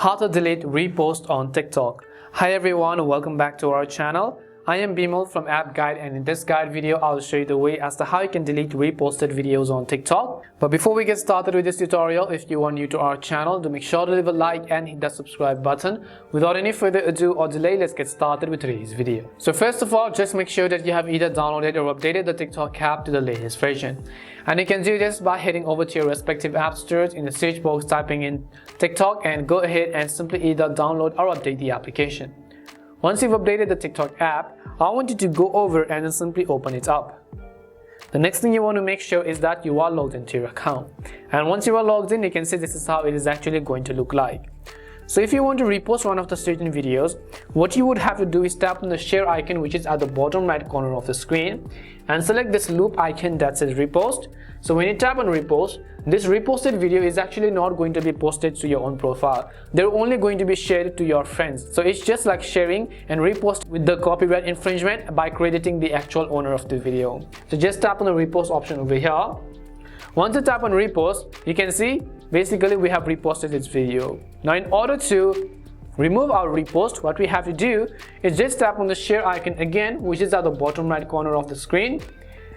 How to delete repost on TikTok. Hi everyone, welcome back to our channel. I am Bimal from App Guide, and in this guide video I'll show you the way as to how you can delete reposted videos on TikTok. But before we get started with this tutorial, if you are new to our channel, do make sure to leave a like and hit that subscribe button. Without any further ado or delay, let's get started with today's video. So first of all, just make sure that you have either downloaded or updated the TikTok app to the latest version. And you can do this by heading over to your respective app stores, in the search box typing in TikTok, and go ahead and simply either download or update the application. Once you've updated the TikTok app, I want you to go over and then simply open it up. The next thing you want to make sure is that you are logged into your account. And once you are logged in, you can see this is how it is actually going to look like. So if you want to repost one of the certain videos, what you would have to do is tap on the share icon, which is at the bottom right corner of the screen, and select this loop icon that says repost. So when you tap on repost, this reposted video is actually not going to be posted to your own profile. They're only going to be shared to your friends. So it's just like sharing and repost with the copyright infringement by crediting the actual owner of the video. So just tap on the repost option over here. Once you tap on repost, you can see basically we have reposted this video. Now in order to remove our repost, what we have to do is just tap on the share icon again, which is at the bottom right corner of the screen,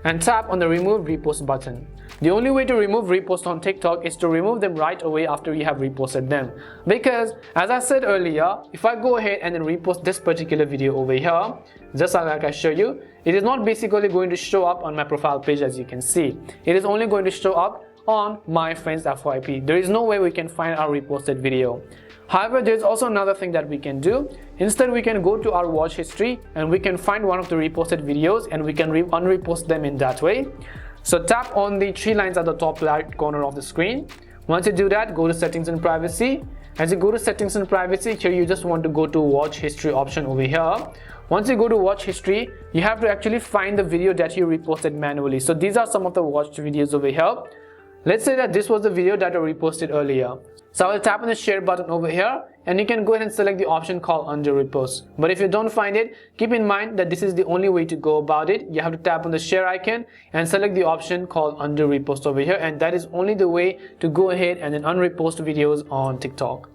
and tap on the remove repost button. The only way to remove repost on TikTok is to remove them right away after you have reposted them, because as I said earlier, if I go ahead and then repost this particular video over here, just like I show you, it is not basically going to show up on my profile page. As you can see, it is only going to show up on my friends FYP. There is no way we can find our reposted video. However, there is also another thing that we can do. Instead, we can go to our watch history and we can find one of the reposted videos and we can unrepost them in that way. So tap on the three lines at the top right corner of the screen. Once you do that, go to settings and privacy. As you go to settings and privacy, here you just want to go to watch history option over here. Once you go to watch history, you have to actually find the video that you reposted manually. So these are some of the watched videos over here. Let's say that this was the video that I reposted earlier. So I will tap on the share button over here, and you can go ahead and select the option called Undo Repost. But if you don't find it, keep in mind that this is the only way to go about it. You have to tap on the share icon and select the option called Undo Repost over here, and that is only the way to go ahead and then unrepost videos on TikTok.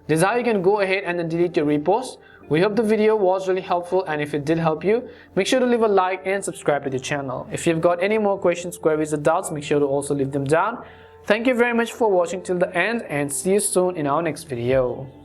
This is how you can go ahead and then delete your repost. We hope the video was really helpful, and if it did help you, make sure to leave a like and subscribe to the channel. If you've got any more questions, queries or doubts, make sure to also leave them down. Thank you very much for watching till the end, and see you soon in our next video.